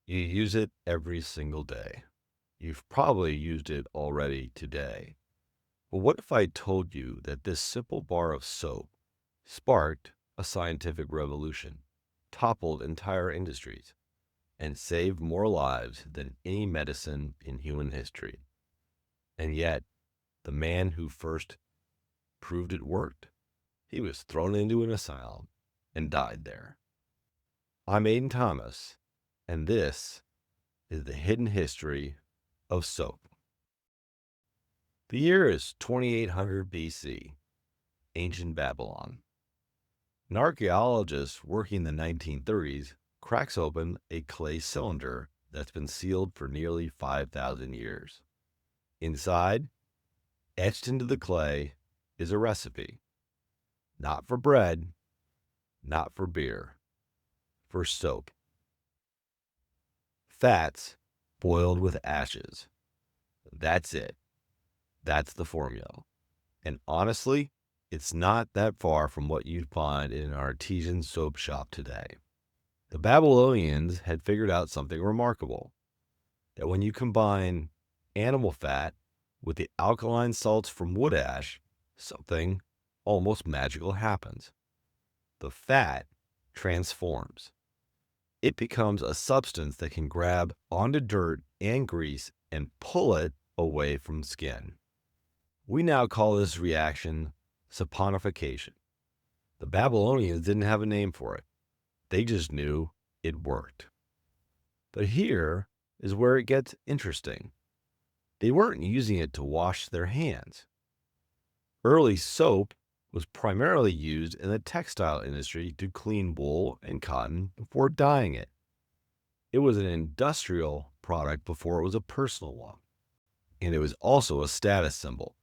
You use it every single day. You've probably used it already today. But what if I told you that this simple bar of soap sparked a scientific revolution, toppled entire industries, and saved more lives than any medicine in human history? And yet, the man who first proved it worked, he was thrown into an asylum and died there. I'm Aiden Thomas, and this is the hidden history of soap. The year is 2800 BC, ancient Babylon. An archaeologist working in the 1930s cracks open a clay cylinder that's been sealed for nearly 5,000 years. Inside, etched into the clay, is a recipe. Not for bread, not for beer, for soap. Fats boiled with ashes. That's it. That's the formula. And honestly, it's not that far from what you'd find in an artesian soap shop today. The Babylonians had figured out something remarkable, that when you combine animal fat with the alkaline salts from wood ash, something almost magical happens. The fat transforms. It becomes a substance that can grab onto dirt and grease and pull it away from skin. We now call this reaction saponification. The Babylonians didn't have a name for it. They just knew it worked. But here is where it gets interesting. They weren't using it to wash their hands. Early soap was primarily used in the textile industry to clean wool and cotton before dyeing it. It was an industrial product before it was a personal one. And it was also a status symbol.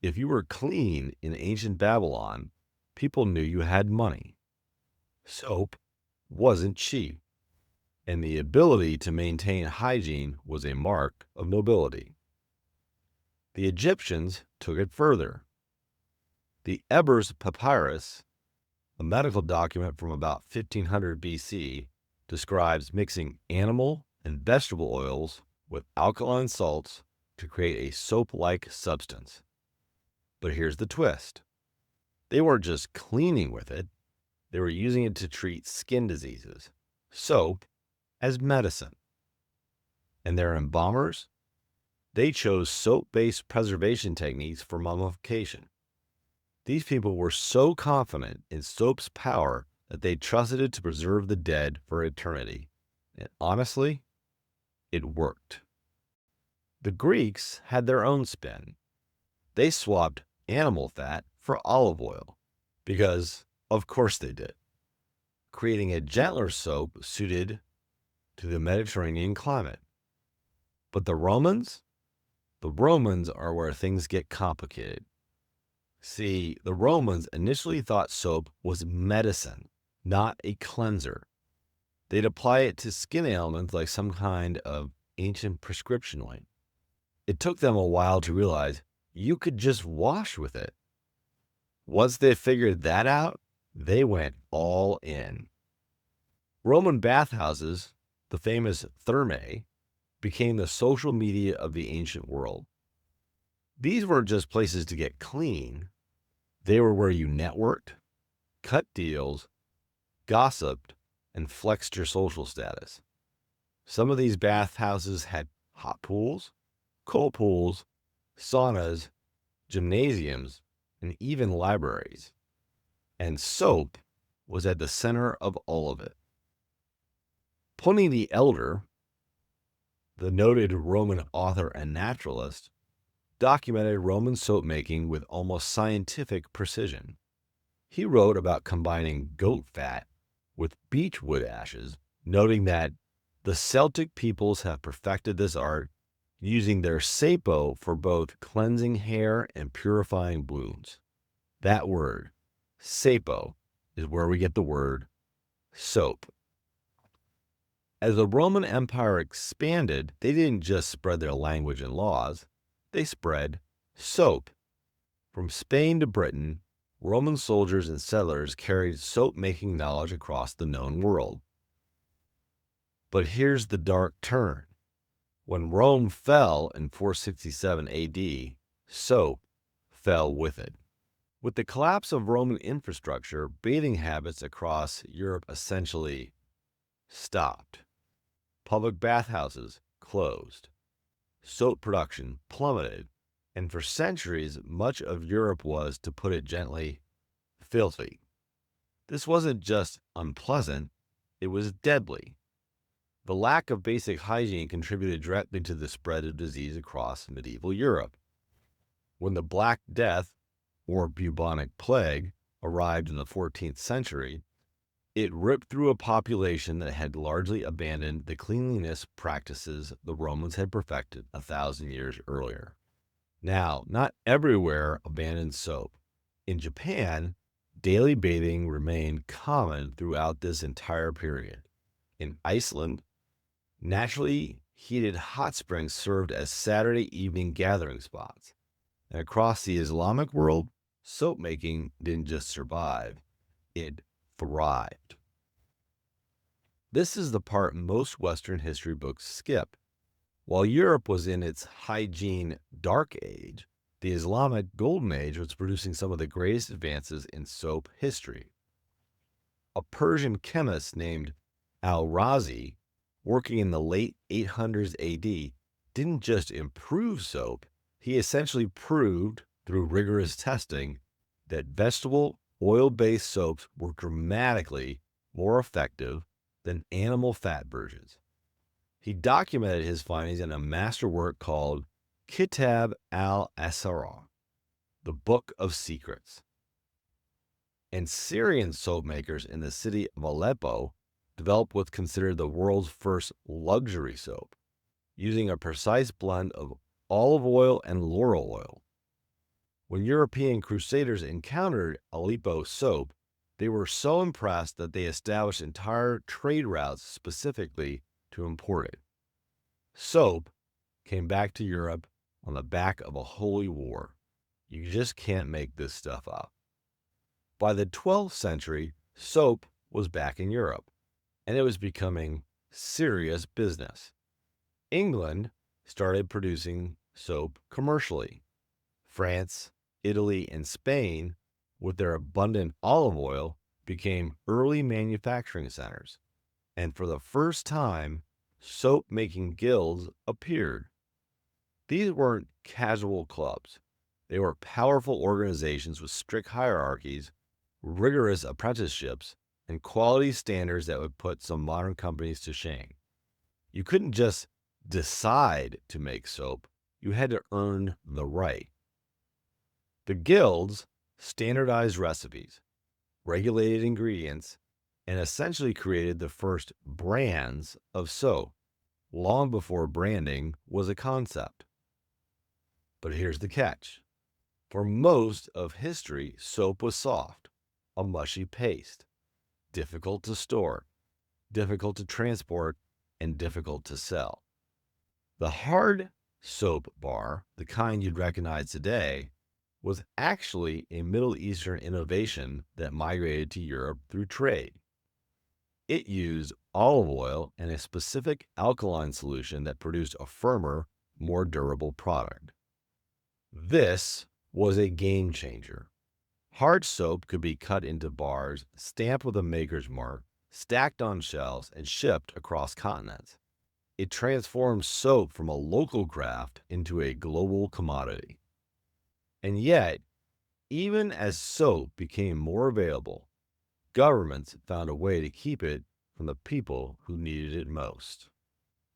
If you were clean in ancient Babylon, people knew you had money. Soap wasn't cheap, and the ability to maintain hygiene was a mark of nobility. The Egyptians took it further. The Ebers Papyrus, a medical document from about 1500 BC, describes mixing animal and vegetable oils with alkaline salts to create a soap-like substance. But here's the twist. They weren't just cleaning with it, they were using it to treat skin diseases. Soap as medicine. And their embalmers? They chose soap-based preservation techniques for mummification. These people were so confident in soap's power that they trusted it to preserve the dead for eternity. And honestly, it worked. The Greeks had their own spin. They swapped animal fat for olive oil, because of course they did, creating a gentler soap suited to the Mediterranean climate. But the Romans? The Romans are where things get complicated. See, the Romans initially thought soap was medicine, not a cleanser. They'd apply it to skin ailments like some kind of ancient prescription ointment. It took them a while to realize you could just wash with it. Once they figured that out, they went all in. Roman bathhouses, the famous thermae, became the social media of the ancient world. These weren't just places to get clean. They were where you networked, cut deals, gossiped, and flexed your social status. Some of these bathhouses had hot pools, cold pools, saunas, gymnasiums, and even libraries. And soap was at the center of all of it. Pliny the Elder, the noted Roman author and naturalist, documented Roman soap making with almost scientific precision. He wrote about combining goat fat with beechwood ashes, noting that the Celtic peoples have perfected this art using their sapo for both cleansing hair and purifying wounds. That word, sapo, is where we get the word soap. As the Roman Empire expanded, they didn't just spread their language and laws, they spread soap. From Spain to Britain, Roman soldiers and settlers carried soap-making knowledge across the known world. But here's the dark turn. When Rome fell in 467 AD, soap fell with it. With the collapse of Roman infrastructure, bathing habits across Europe essentially stopped. Public bathhouses closed. Soap production plummeted. And for centuries, much of Europe was, to put it gently, filthy. This wasn't just unpleasant, it was deadly. The lack of basic hygiene contributed directly to the spread of disease across medieval Europe. When the Black Death, or bubonic plague, arrived in the 14th century, it ripped through a population that had largely abandoned the cleanliness practices the Romans had perfected 1,000 years earlier. Now, not everywhere abandoned soap. In Japan, daily bathing remained common throughout this entire period. In Iceland, naturally heated hot springs served as Saturday evening gathering spots. And across the Islamic world, soap making didn't just survive, it thrived. This is the part most Western history books skip. While Europe was in its hygiene dark age, the Islamic Golden Age was producing some of the greatest advances in soap history. A Persian chemist named al-Razi, working in the late 800s AD, didn't just improve soap, he essentially proved, through rigorous testing, that vegetable oil-based soaps were dramatically more effective than animal fat versions. He documented his findings in a masterwork called Kitab al-Asrar, the Book of Secrets. And Syrian soap makers in the city of Aleppo developed what's considered the world's first luxury soap, using a precise blend of olive oil and laurel oil. When European Crusaders encountered Aleppo soap, they were so impressed that they established entire trade routes specifically to import it. Soap came back to Europe on the back of a holy war. You just can't make this stuff up. By the 12th century, soap was back in Europe, and it was becoming serious business. England started producing soap commercially. France, Italy, and Spain, with their abundant olive oil, became early manufacturing centers. And for the first time, soap-making guilds appeared. These weren't casual clubs. They were powerful organizations with strict hierarchies, rigorous apprenticeships, and quality standards that would put some modern companies to shame. You couldn't just decide to make soap, you had to earn the right. The guilds standardized recipes, regulated ingredients, and essentially created the first brands of soap, long before branding was a concept. But here's the catch. For most of history, soap was soft, a mushy paste, difficult to store, difficult to transport, and difficult to sell. The hard soap bar, the kind you'd recognize today, was actually a Middle Eastern innovation that migrated to Europe through trade. It used olive oil and a specific alkaline solution that produced a firmer, more durable product. This was a game changer. Hard soap could be cut into bars, stamped with a maker's mark, stacked on shelves, and shipped across continents. It transformed soap from a local craft into a global commodity. And yet, even as soap became more available, governments found a way to keep it from the people who needed it most.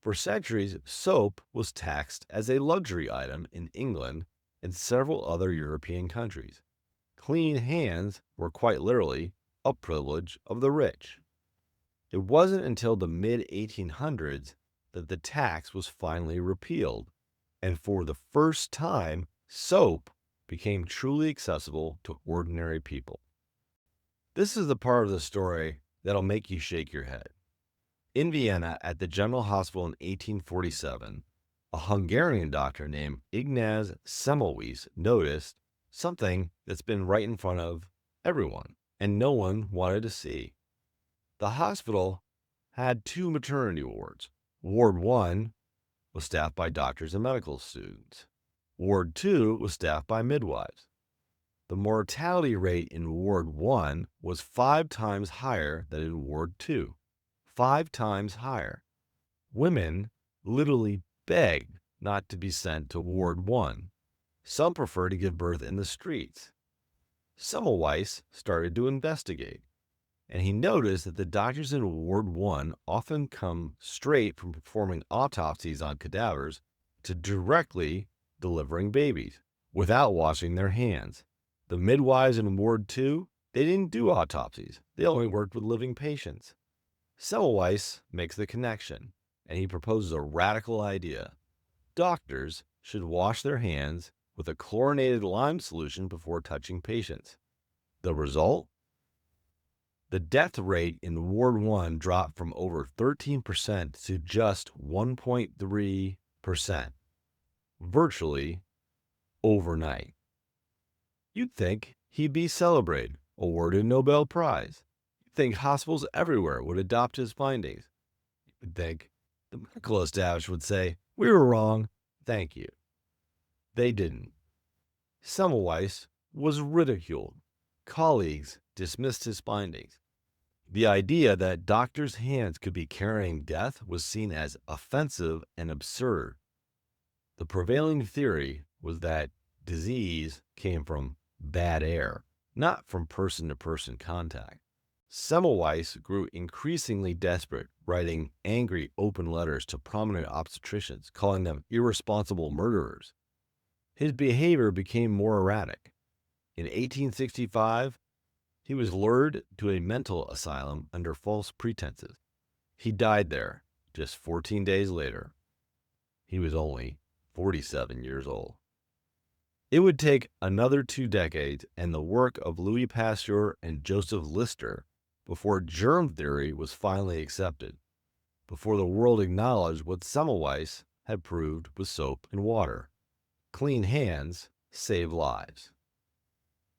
For centuries, soap was taxed as a luxury item in England and several other European countries. Clean hands were quite literally a privilege of the rich. It wasn't until the mid-1800s that the tax was finally repealed, and for the first time, soap became truly accessible to ordinary people. This is the part of the story that'll make you shake your head. In Vienna, at the General Hospital in 1847, a Hungarian doctor named Ignaz Semmelweis noticed something that's been right in front of everyone, and no one wanted to see. The hospital had 2 maternity wards. Ward 1 was staffed by doctors and medical students. Ward 2 was staffed by midwives. The mortality rate in Ward 1 was 5 times higher than in Ward 2. 5 times higher. Women literally begged not to be sent to Ward 1. Some prefer to give birth in the streets. Semmelweis started to investigate, and he noticed that the doctors in Ward 1 often come straight from performing autopsies on cadavers to directly delivering babies without washing their hands. The midwives in Ward 2, they didn't do autopsies. They only worked with living patients. Semmelweis makes the connection, and he proposes a radical idea. Doctors should wash their hands with a chlorinated lime solution before touching patients. The result? The death rate in Ward 1 dropped from over 13% to just 1.3%, virtually overnight. You'd think he'd be celebrated, awarded a Nobel Prize. You'd think hospitals everywhere would adopt his findings. You'd think the medical establishment would say, "We were wrong, thank you." They didn't. Semmelweis was ridiculed. Colleagues dismissed his findings. The idea that doctors' hands could be carrying death was seen as offensive and absurd. The prevailing theory was that disease came from bad air, not from person-to-person contact. Semmelweis grew increasingly desperate, writing angry open letters to prominent obstetricians, calling them irresponsible murderers. His behavior became more erratic. In 1865, he was lured to a mental asylum under false pretenses. He died there just 14 days later. He was only 47 years old. It would take another 2 decades and the work of Louis Pasteur and Joseph Lister before germ theory was finally accepted, before the world acknowledged what Semmelweis had proved with soap and water. Clean hands save lives.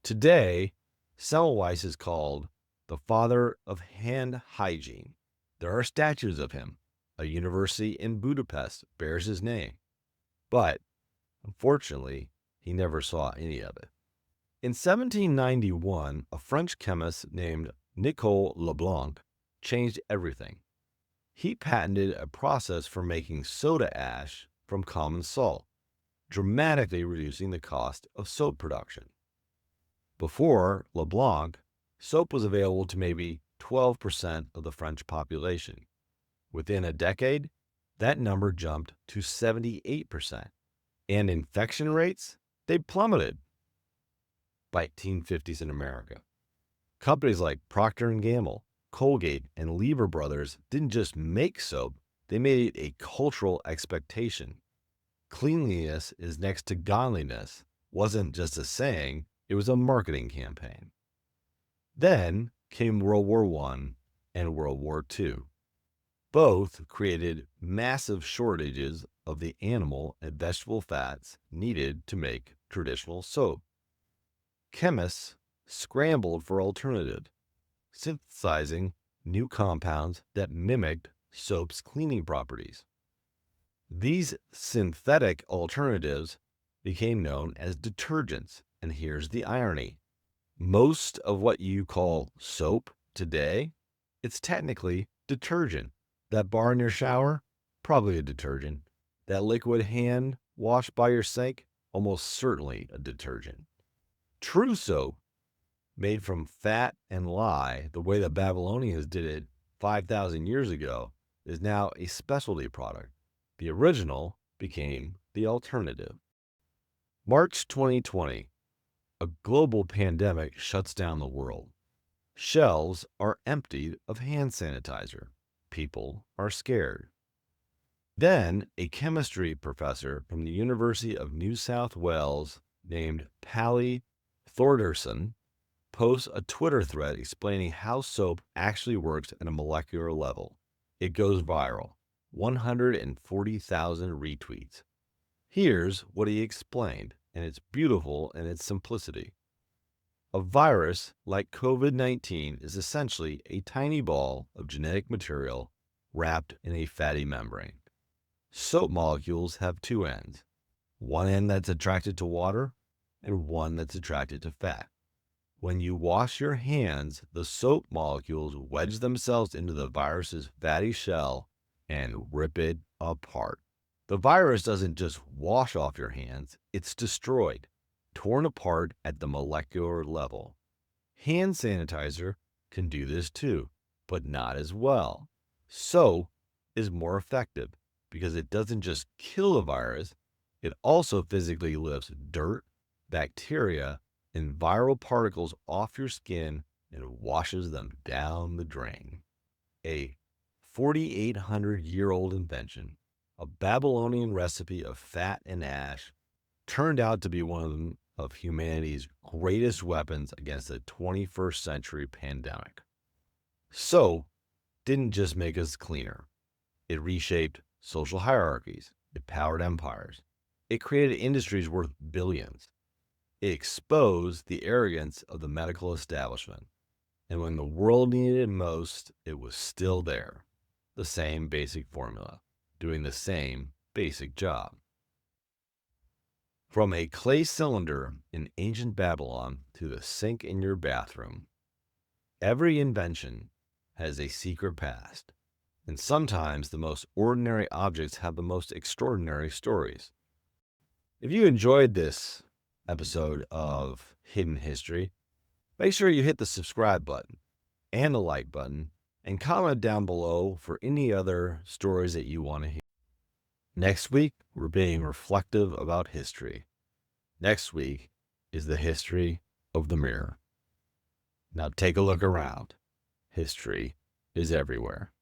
Today, Semmelweis is called the father of hand hygiene. There are statues of him. A university in Budapest bears his name. But, unfortunately, he never saw any of it. In 1791, a French chemist named Nicolas Leblanc changed everything. He patented a process for making soda ash from common salt, dramatically reducing the cost of soap production. Before Leblanc, soap was available to maybe 12% of the French population. Within a decade, that number jumped to 78%, and infection rates, they plummeted by 1850s in America. Companies like Procter & Gamble, Colgate, and Lever Brothers didn't just make soap, they made it a cultural expectation. Cleanliness is next to godliness wasn't just a saying, it was a marketing campaign. Then came World War I and World War II. Both created massive shortages of the animal and vegetable fats needed to make traditional soap. Chemists scrambled for alternatives, synthesizing new compounds that mimicked soap's cleaning properties. These synthetic alternatives became known as detergents, and here's the irony. Most of what you call soap today, it's technically detergent. That bar in your shower, probably a detergent. That liquid hand wash by your sink, almost certainly a detergent. True soap, made from fat and lye, the way the Babylonians did it 5,000 years ago, is now a specialty product. The original became the alternative. March 2020, a global pandemic shuts down the world. Shelves are emptied of hand sanitizer. People are scared. Then, a chemistry professor from the University of New South Wales named Pally Thordarson posts a Twitter thread explaining how soap actually works at a molecular level. It goes viral, 140,000 retweets. Here's what he explained, and it's beautiful in its simplicity. A virus like COVID-19 is essentially a tiny ball of genetic material wrapped in a fatty membrane. Soap molecules have two ends, one end that's attracted to water and one that's attracted to fat. When you wash your hands, the soap molecules wedge themselves into the virus's fatty shell and rip it apart. The virus doesn't just wash off your hands, it's destroyed, torn apart at the molecular level. Hand sanitizer can do this too, but not as well. Soap is more effective because it doesn't just kill the virus, it also physically lifts dirt, bacteria, and viral particles off your skin and washes them down the drain. A 4,800-year-old invention, a Babylonian recipe of fat and ash, turned out to be one of humanity's greatest weapons against the 21st century pandemic. Soap didn't just make us cleaner. It reshaped social hierarchies. It powered empires. It created industries worth billions. It exposed the arrogance of the medical establishment. And when the world needed it most, it was still there. The same basic formula, doing the same basic job. From a clay cylinder in ancient Babylon to the sink in your bathroom, every invention has a secret past. And sometimes the most ordinary objects have the most extraordinary stories. If you enjoyed this episode of Hidden History, make sure you hit the subscribe button and the like button and comment down below for any other stories that you want to hear. Next week, we're being reflective about history. Next week is the history of the mirror. Now take a look around. History is everywhere.